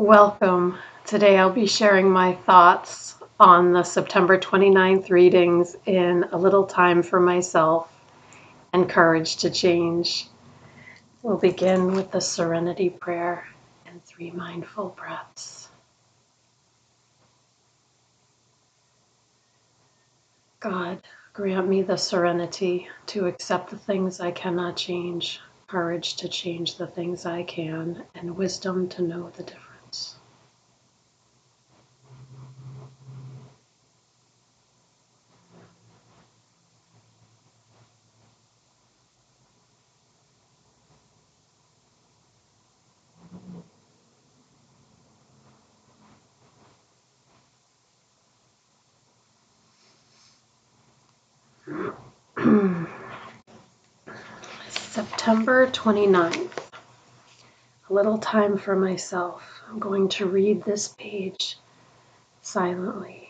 Welcome. Today I'll be sharing my thoughts on the September 29th readings in A Little Time for Myself and Courage to Change. We'll begin with the Serenity Prayer and 3 mindful breaths. God, grant me the serenity to accept the things I cannot change, courage to change the things I can, and wisdom to know the difference. September 29th. A little time for myself. I'm going to read this page silently.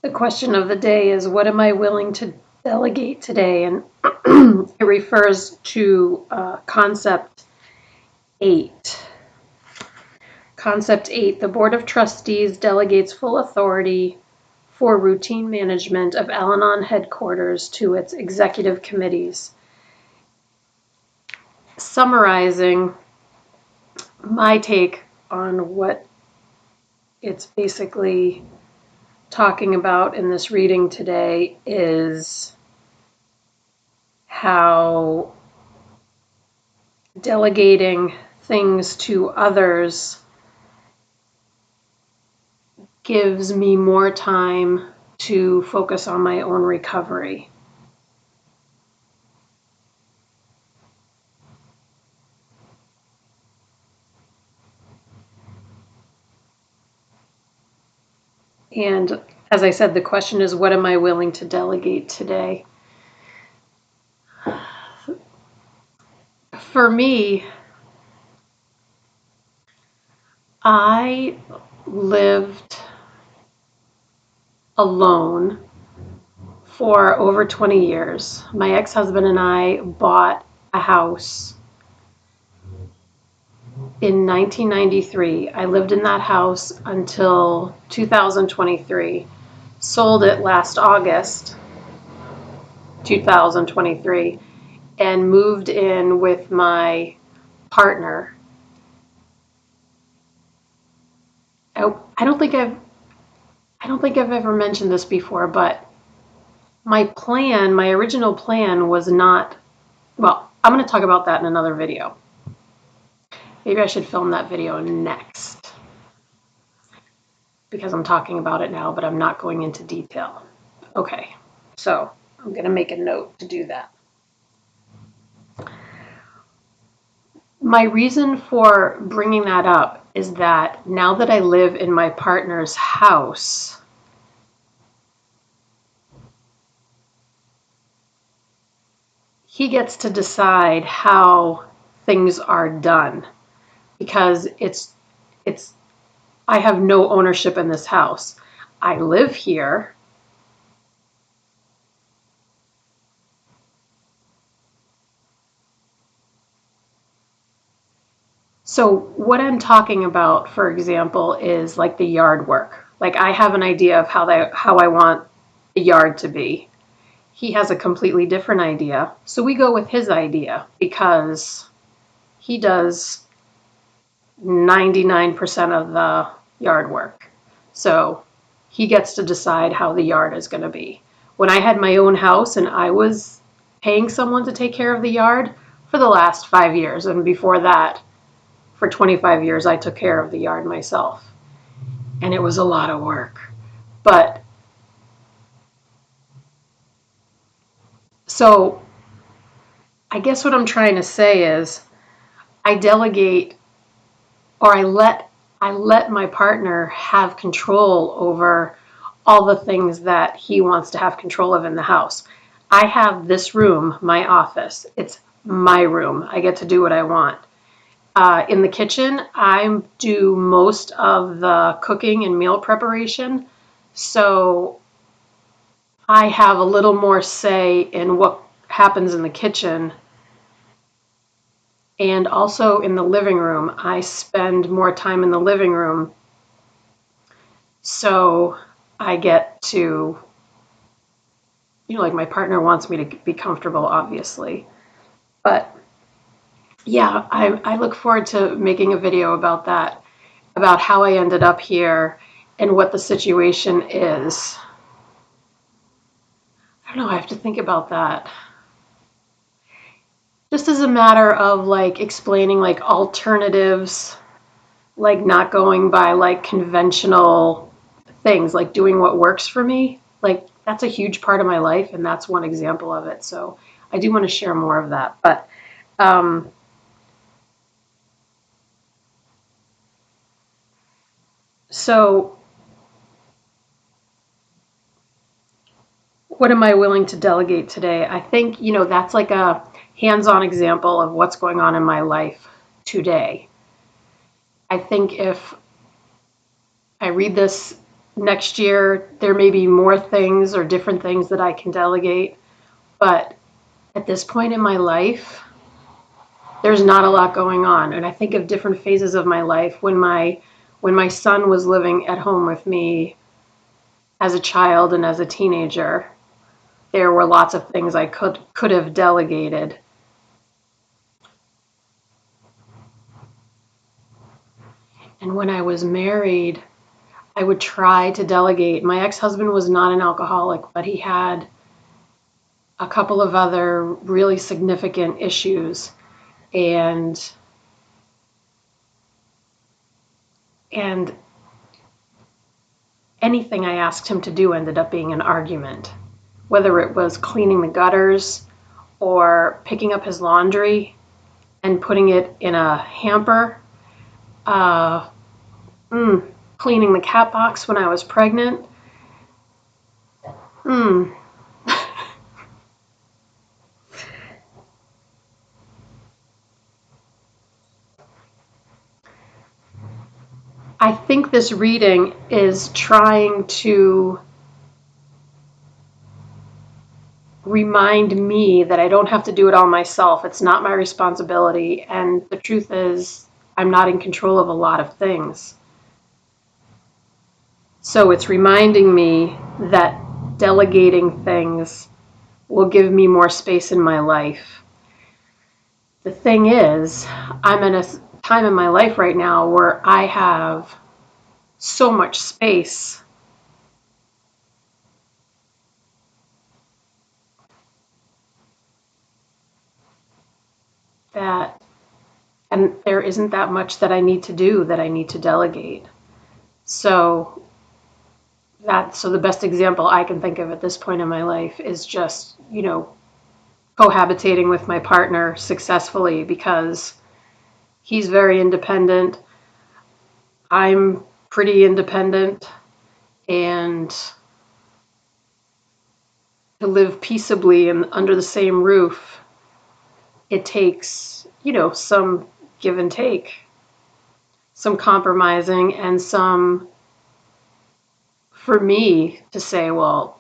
The question of the day is, what am I willing to delegate today? And it refers to Concept 8. Concept 8, the Board of Trustees delegates full authority for routine management of Al-Anon headquarters to its executive committees. Summarizing my take on what it's basically talking about in this reading today is how delegating things to others gives me more time to focus on my own recovery. And as I said, the question is, what am I willing to delegate today? For me, I lived alone for over 20 years. My ex-husband and I bought a house in 1993. I lived in that house until 2023. Sold it last August 2023 and moved in with my partner. I don't think I've ever mentioned this before, but my original plan was not, well, I'm going to talk about that in another video. Maybe I should film that video next because I'm talking about it now, but I'm not going into detail. Okay, so I'm going to make a note to do that. My reason for bringing that up is that now that I live in my partner's house, he gets to decide how things are done because I have no ownership in this house. I live here. So what I'm talking about, for example, is like the yard work. Like I have an idea of how I want the yard to be. He has a completely different idea. So we go with his idea because he does 99% of the yard work. So he gets to decide how the yard is going to be. When I had my own house and I was paying someone to take care of the yard for the last 5 years, and before that, for 25 years, I took care of the yard myself. And it was a lot of work. But So I guess what I'm trying to say is I delegate, or I let my partner have control over all the things that he wants to have control of in the house. I have this room, my office. It's my room. I get to do what I want. In the kitchen, I do most of the cooking and meal preparation. So I have a little more say in what happens in the kitchen. And also in the living room, I spend more time in the living room. So I get to, like my partner wants me to be comfortable, obviously. But yeah, I look forward to making a video about that, about how I ended up here and what the situation is. I don't know, I have to think about that. Just as a matter of like explaining like alternatives, like not going by like conventional things, like doing what works for me. Like that's a huge part of my life, and that's one example of it. So I do want to share more of that. But um, so what am I willing to delegate today? I think, that's like a hands-on example of what's going on in my life today. I think if I read this next year, there may be more things or different things that I can delegate. But at this point in my life, there's not a lot going on. And I think of different phases of my life when my son was living at home with me as a child and as a teenager. There were lots of things I could have delegated. And when I was married, I would try to delegate. My ex-husband was not an alcoholic, but he had a couple of other really significant issues. And and anything I asked him to do ended up being an argument, whether it was cleaning the gutters or picking up his laundry and putting it in a hamper, uh, cleaning the cat box when I was pregnant. Mm. I think this reading is trying to remind me that I don't have to do it all myself. It's not my responsibility. And the truth is, I'm not in control of a lot of things. So it's reminding me that delegating things will give me more space in my life. The thing is, I'm in a time in my life right now where I have so much space that, and there isn't that much that I need to do, that I need to delegate. So so the best example I can think of at this point in my life is just, cohabitating with my partner successfully, because he's very independent. I'm pretty independent, and to live peaceably and under the same roof, it takes, some give and take, some compromising, and some, for me to say, well,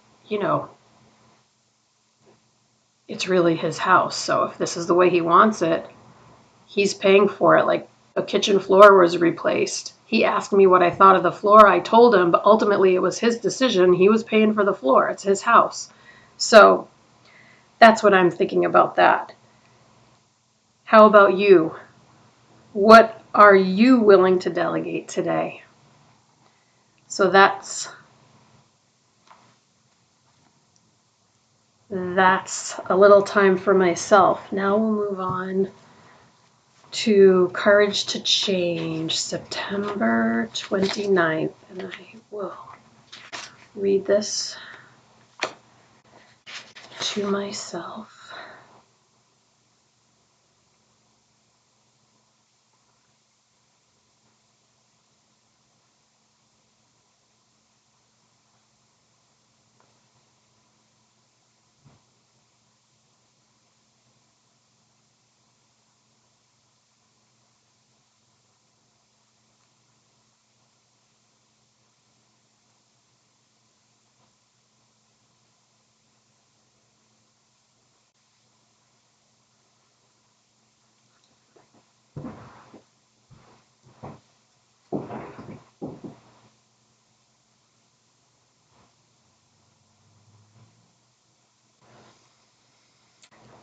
it's really his house. So if this is the way he wants it, he's paying for it. Like the kitchen floor was replaced. He asked me what I thought of the floor. I told him, but ultimately it was his decision. He was paying for the floor. It's his house. So that's what I'm thinking about that. How about you? What are you willing to delegate today? So that's a little time for myself. Now we'll move on to Courage to Change, September 29th. And I will read this to myself.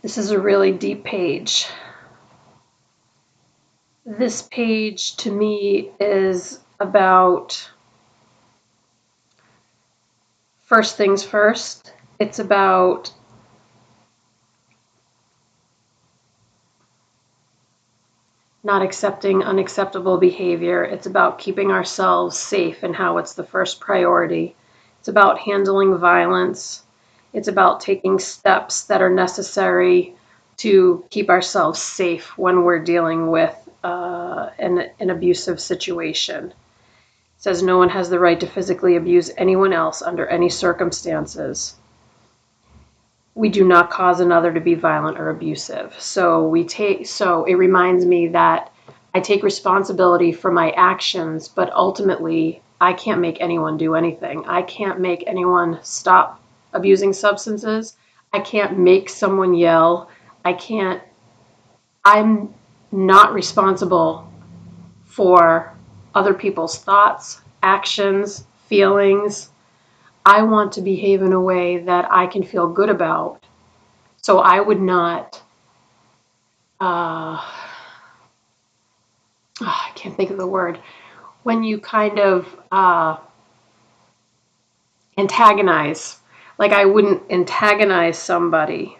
This is a really deep page. This page to me is about first things first. It's about not accepting unacceptable behavior. It's about keeping ourselves safe and how it's the first priority. It's about handling violence. It's about taking steps that are necessary to keep ourselves safe when we're dealing with an abusive situation. It says no one has the right to physically abuse anyone else under any circumstances. We do not cause another to be violent or abusive. So it reminds me that I take responsibility for my actions, but ultimately I can't make anyone do anything. I can't make anyone stop abusing substances. I can't make someone yell. I'm not responsible for other people's thoughts, actions, feelings. I want to behave in a way that I can feel good about. So I would not, I can't think of the word, when you kind of antagonize, like I wouldn't antagonize somebody.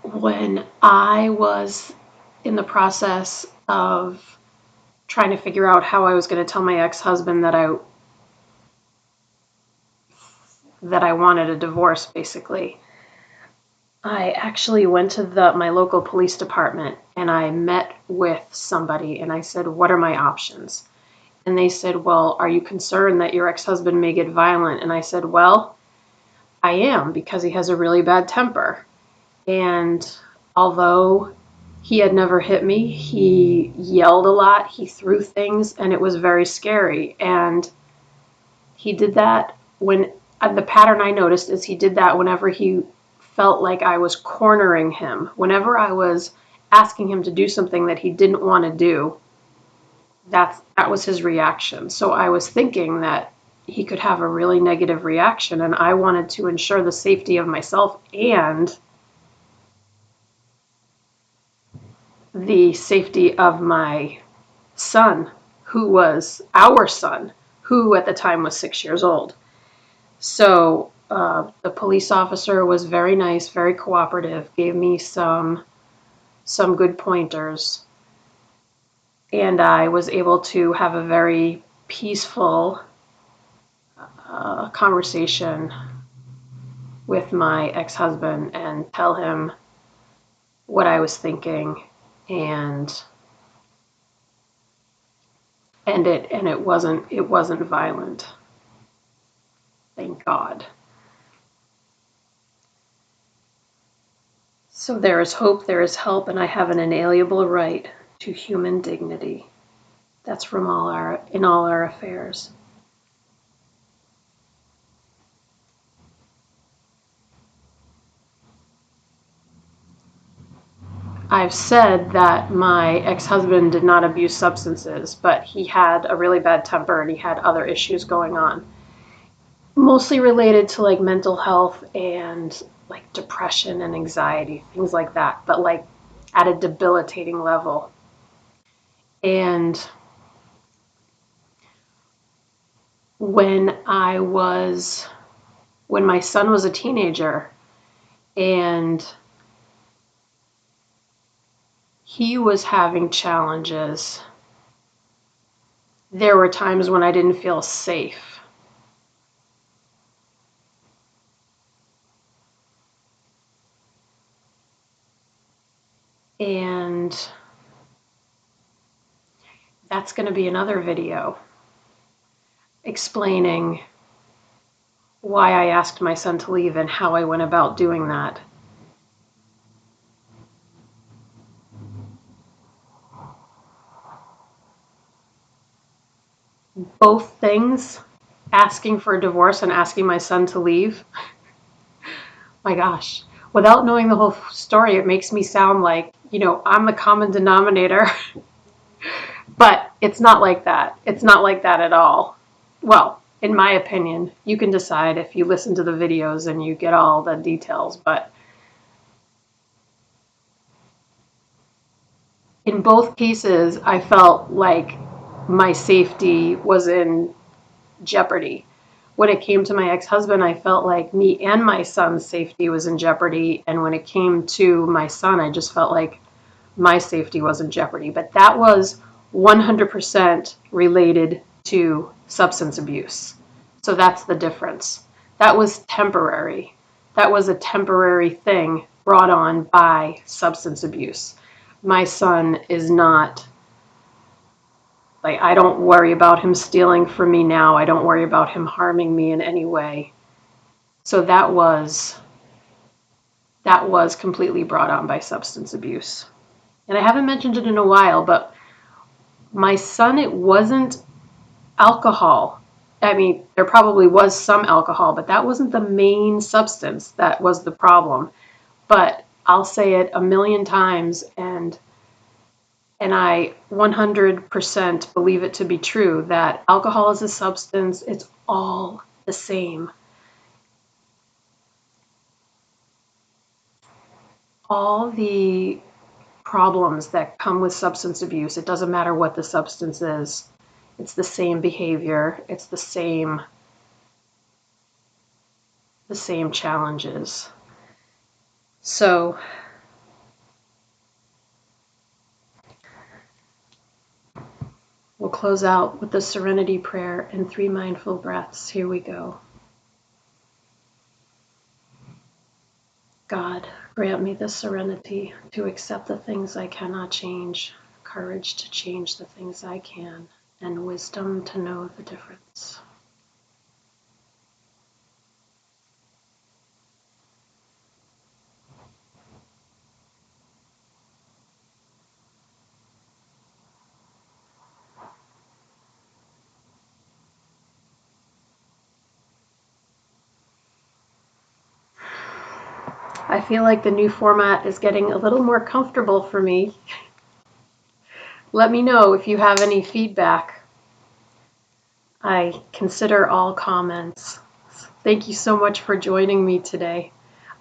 When I was in the process of trying to figure out how I was going to tell my ex-husband that I wanted a divorce, basically, I actually went to my local police department and I met with somebody and I said, what are my options? And they said, well, are you concerned that your ex-husband may get violent? And I said, well, I am, because he has a really bad temper. And although he had never hit me, he yelled a lot, he threw things, and it was very scary. And he did that the pattern I noticed is he did that whenever he felt like I was cornering him. Whenever I was asking him to do something that he didn't want to do, that was his reaction. So I was thinking that he could have a really negative reaction, and I wanted to ensure the safety of myself and the safety of my son, who was our son, who at the time was 6 years old. So the police officer was very nice, very cooperative, gave me some good pointers, and I was able to have a very peaceful conversation with my ex-husband and tell him what I was thinking, and it wasn't violent. Thank God. So there is hope, there is help, and I have an inalienable right to human dignity. That's from in all our affairs. I've said that my ex-husband did not abuse substances, but he had a really bad temper and he had other issues going on. Mostly related to like mental health and like depression and anxiety, things like that, but like at a debilitating level. And when my son was a teenager and he was having challenges, there were times when I didn't feel safe. And that's going to be another video explaining why I asked my son to leave and how I went about doing that. Both things, asking for a divorce and asking my son to leave, my gosh, without knowing the whole story, it makes me sound like, I'm the common denominator. But it's not like that. It's not like that at all. Well, in my opinion, you can decide if you listen to the videos and you get all the details, but in both cases, I felt like my safety was in jeopardy. When it came to my ex-husband, I felt like me and my son's safety was in jeopardy. And when it came to my son, I just felt like my safety was in jeopardy. But that was 100% related to substance abuse. So that's the difference. That was temporary. That was a temporary thing brought on by substance abuse. My son is not, like, I don't worry about him stealing from me now. I don't worry about him harming me in any way. So that was completely brought on by substance abuse. And I haven't mentioned it in a while, but my son, it wasn't alcohol. I mean, there probably was some alcohol, but that wasn't the main substance that was the problem. But I'll say it a million times, and I 100% believe it to be true that alcohol is a substance. It's all the same. All the problems that come with substance abuse, it doesn't matter what the substance is. It's the same behavior. It's the same challenges. So we'll close out with the serenity prayer and 3 mindful breaths. Here we go. God, grant me the serenity to accept the things I cannot change, courage to change the things I can, and wisdom to know the difference. I feel like the new format is getting a little more comfortable for me. Let me know if you have any feedback. I consider all comments. Thank you so much for joining me today.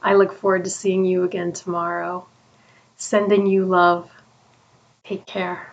I look forward to seeing you again tomorrow. Sending you love. Take care.